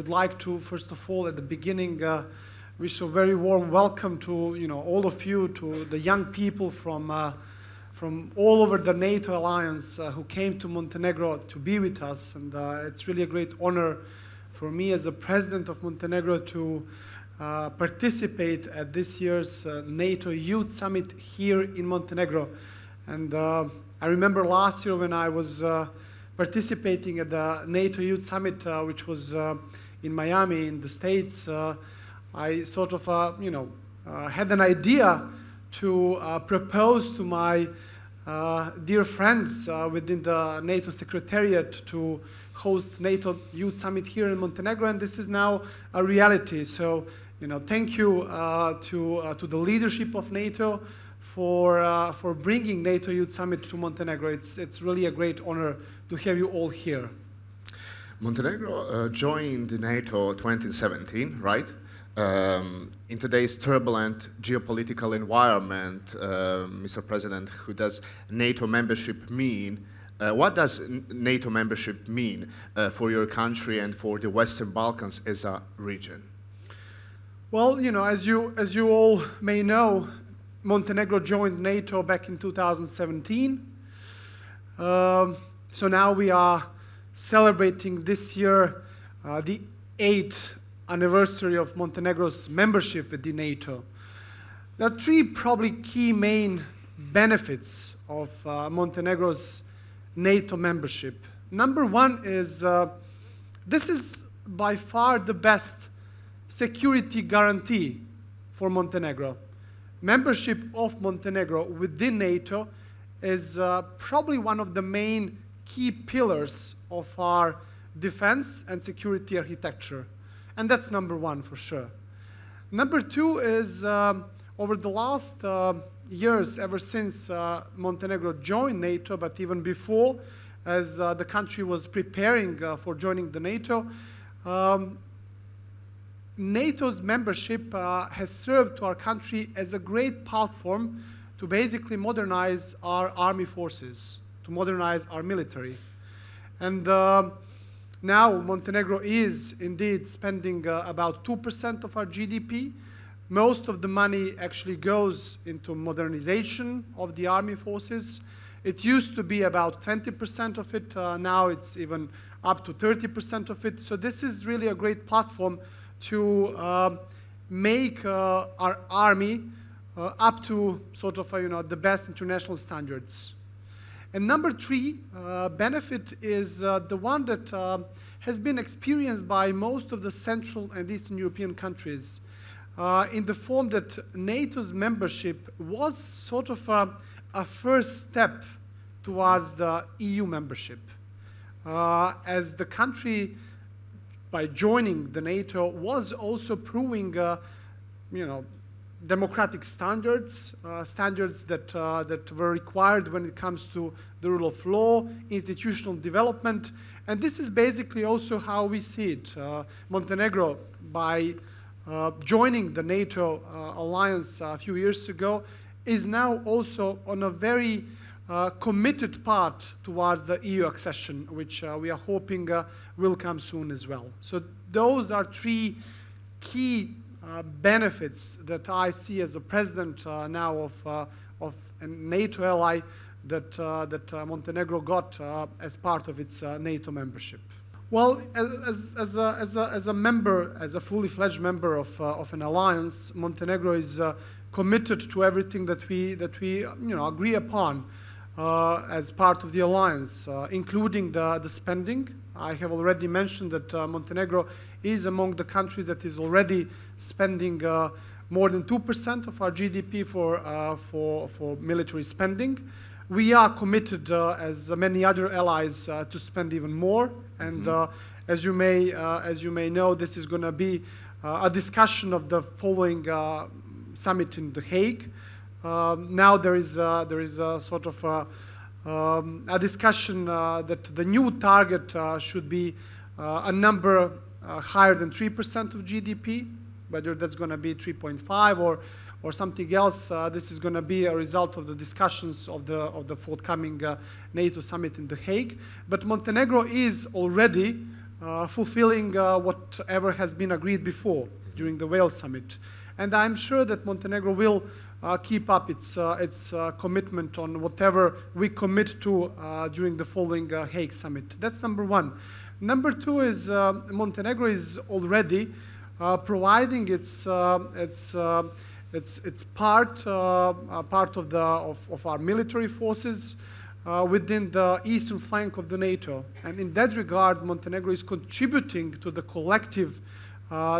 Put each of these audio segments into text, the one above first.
would like to, first of all, at the beginning, wish a very warm welcome to all of you, to the young people from all over the NATO alliance who came to Montenegro to be with us. And it's really a great honor for me as a president of Montenegro to participate at this year's NATO Youth Summit here in Montenegro. And I remember last year when I was participating at the NATO Youth Summit, which was in Miami in the States. I sort of, had an idea to propose to my dear friends within the NATO Secretariat to host NATO Youth Summit here in Montenegro, and this is now a reality. So, thank you to the leadership of NATO for bringing NATO Youth Summit to Montenegro. It's really a great honor to have you all here. Montenegro joined NATO 2017, right? In today's turbulent geopolitical environment, Mr. President, who does NATO membership mean? What does NATO membership mean for your country and for the Western Balkans as a region? Well, as you all may know, Montenegro joined NATO back in 2017. So now we are celebrating this year the 8th anniversary of Montenegro's membership within NATO. There are three probably key main benefits of Montenegro's NATO membership. Number one is this is by far the best security guarantee for Montenegro. Membership of Montenegro within NATO is probably one of the main key pillars of our defense and security architecture. And that's number one for sure. Number two is over the last years, ever since Montenegro joined NATO, but even before, as the country was preparing for joining the NATO, NATO's membership has served to our country as a great platform to basically modernize our army forces, to modernize our military. And now Montenegro is indeed spending about 2% of our GDP. Most of the money actually goes into modernization of the army forces. It used to be about 20% of it. Now it's even up to 30% of it. So this is really a great platform to make our army up to sort of the best international standards. And number three benefit is the one that has been experienced by most of the Central and Eastern European countries in the form that NATO's membership was sort of a first step towards the EU membership. As the country, by joining the NATO, was also proving, democratic standards, standards that were required when it comes to the rule of law, institutional development, and this is basically also how we see it. Montenegro, by joining the NATO alliance a few years ago, is now also on a very committed path towards the EU accession, which we are hoping will come soon as well. So those are three key benefits that I see as a president now of a NATO ally that Montenegro got as part of its NATO membership. Well, as a member, as a fully fledged member of an alliance, Montenegro is committed to everything that we agree upon as part of the alliance, including the spending. I have already mentioned that Montenegro is among the countries that is already spending more than 2% of our GDP for military spending. We are committed, as many other allies, to spend even more. And as you may know, this is going to be a discussion of the following summit in The Hague. Now there is a sort of a discussion that the new target should be a number higher than 3% of GDP, whether that's going to be 3.5 or something else. This is going to be a result of the discussions of the forthcoming NATO summit in The Hague. But Montenegro is already fulfilling whatever has been agreed before during the Wales summit. And I'm sure that Montenegro will keep up its commitment on whatever we commit to during the following Hague summit. That's number one. Number two is Montenegro is already providing its part of our military forces within the eastern flank of the NATO. And in that regard, Montenegro is contributing to the collective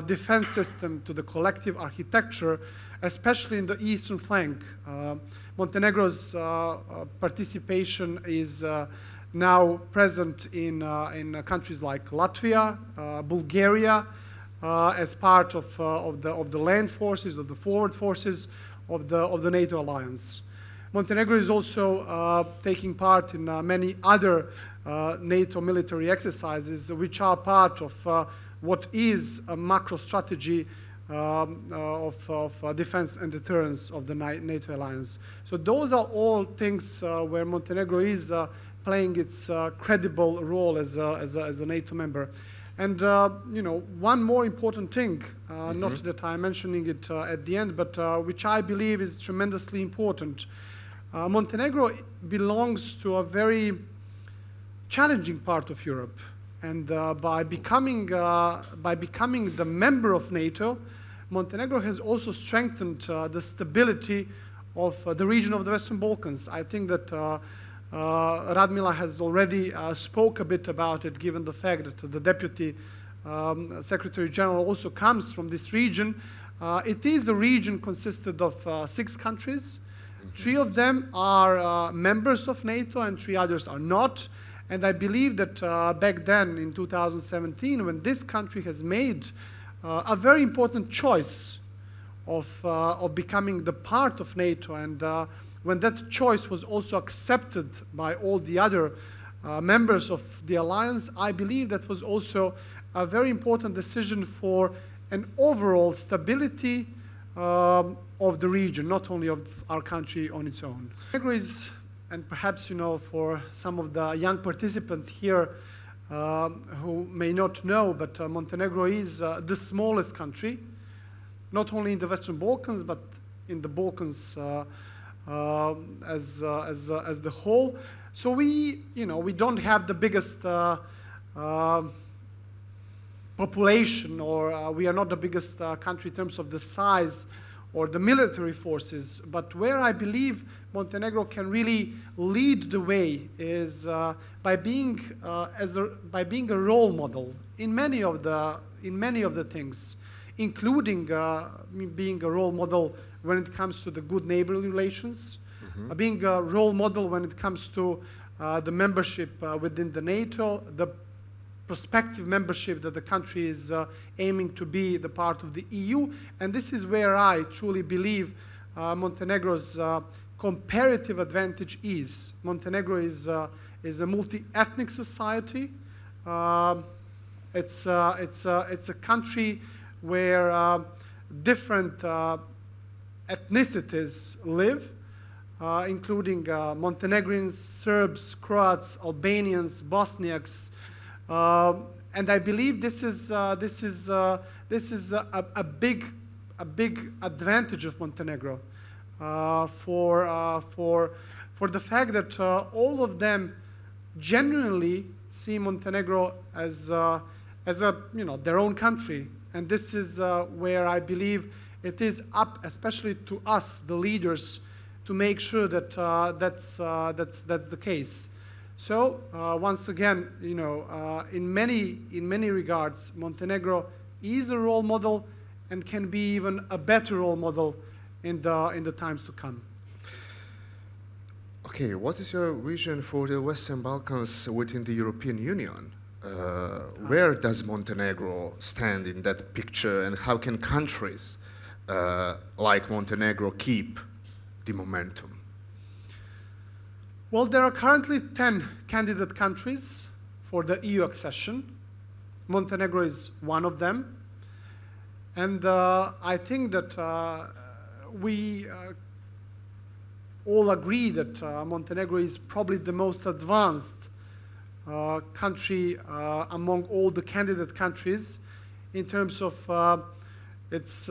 defense system, to the collective architecture, especially in the eastern flank. Montenegro's participation is now present in countries like Latvia, Bulgaria, as part of the land forces, of the forward forces of the NATO alliance. Montenegro is also taking part in many other NATO military exercises, which are part of what is a macro strategy of defense and deterrence of the NATO alliance. So those are all things where Montenegro is playing its credible role as a NATO member. And one more important thing, not that I'm mentioning it at the end, but which I believe is tremendously important. Montenegro belongs to a very challenging part of Europe, and by becoming the member of NATO, Montenegro has also strengthened the stability of the region of the Western Balkans. I think that Radmila has already spoke a bit about it, given the fact that the Deputy Secretary General also comes from this region. It is a region consisted of 6 countries. 3 of them are members of NATO and 3 others are not. And I believe that back then in 2017, when this country has made a very important choice of becoming the part of NATO, and when that choice was also accepted by all the other members of the alliance, I believe that was also a very important decision for an overall stability of the region, not only of our country on its own. Montenegro is, and perhaps for some of the young participants here who may not know, but Montenegro is the smallest country, not only in the Western Balkans, but in the Balkans as the whole. So we don't have the biggest population, or we are not the biggest country in terms of the size or the military forces, but where I believe Montenegro can really lead the way is by being a role model in many of the things, including being a role model when it comes to the good neighborly relations, being a role model when it comes to the membership within the NATO, the prospective membership that the country is aiming to be the part of the EU. And this is where I truly believe Montenegro's comparative advantage is. Montenegro is a multi-ethnic society. It's a country where different ethnicities live, including Montenegrins, Serbs, Croats, Albanians, Bosniaks, and I believe this is a big advantage of Montenegro for the fact that all of them genuinely see Montenegro as their own country, and this is where I believe it is up, especially to us, the leaders, to make sure that that's the case. So once again, in many regards, Montenegro is a role model and can be even a better role model in the times to come. Okay, what is your vision for the Western Balkans within the European Union? Where does Montenegro stand in that picture, and how can countries like Montenegro keep the momentum? Well, there are currently 10 candidate countries for the EU accession. Montenegro is one of them. And I think that we all agree that Montenegro is probably the most advanced country among all the candidate countries in terms of its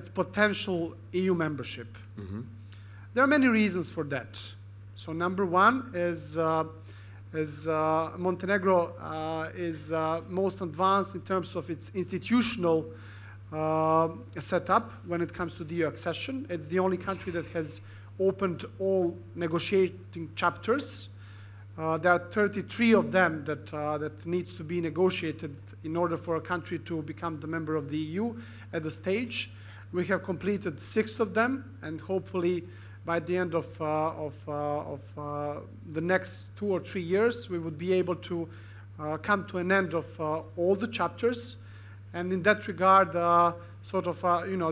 potential EU membership. Mm-hmm. There are many reasons for that. So number one is Montenegro is most advanced in terms of its institutional setup when it comes to the EU accession. It's the only country that has opened all negotiating chapters. There are 33 of them that needs to be negotiated in order for a country to become the member of the EU at the stage. We have completed 6 of them, and hopefully by the end of the next 2 or 3 years, we would be able to come to an end of all the chapters. And in that regard,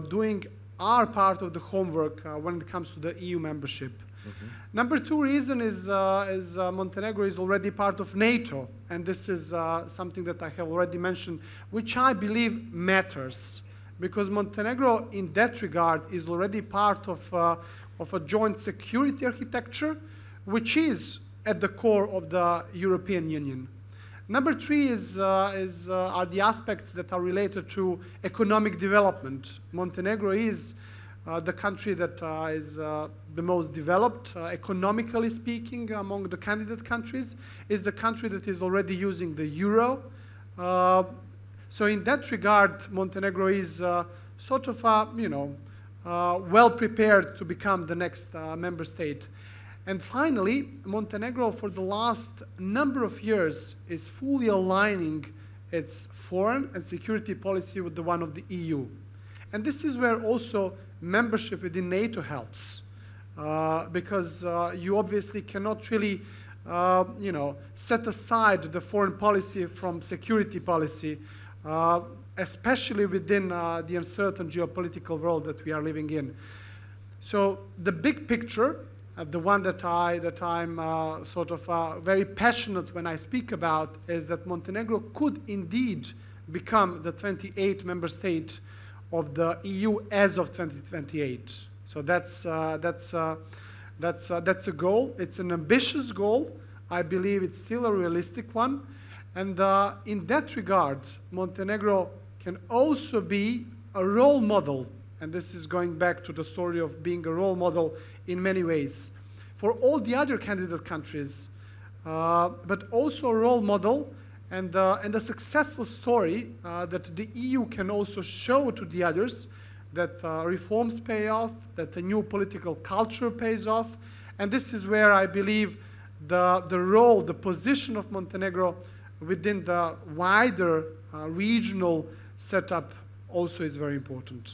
doing our part of the homework when it comes to the EU membership. Mm-hmm. Number 2 reason is Montenegro is already part of NATO, and this is something that I have already mentioned, which I believe matters, because Montenegro in that regard is already part of a joint security architecture, which is at the core of the European Union. Number 3 are the aspects that are related to economic development. Montenegro is the country that is the most developed, economically speaking, among the candidate countries, is the country that is already using the euro. So in that regard, Montenegro is well prepared to become the next member state. And finally, Montenegro, for the last number of years, is fully aligning its foreign and security policy with the one of the EU. And this is where also membership within NATO helps, because you obviously cannot really, set aside the foreign policy from security policy, especially within the uncertain geopolitical world that we are living in. So the big picture, the one that I'm very passionate when I speak about, is that Montenegro could indeed become the 28th member state of the EU as of 2028. So that's a goal. It's an ambitious goal. I believe it's still a realistic one. And in that regard, Montenegro can also be a role model. And this is going back to the story of being a role model in many ways for all the other candidate countries, but also a role model and a successful story that the EU can also show to the others, that reforms pay off, that a new political culture pays off. And this is where I believe the position of Montenegro within the wider regional setup also is very important.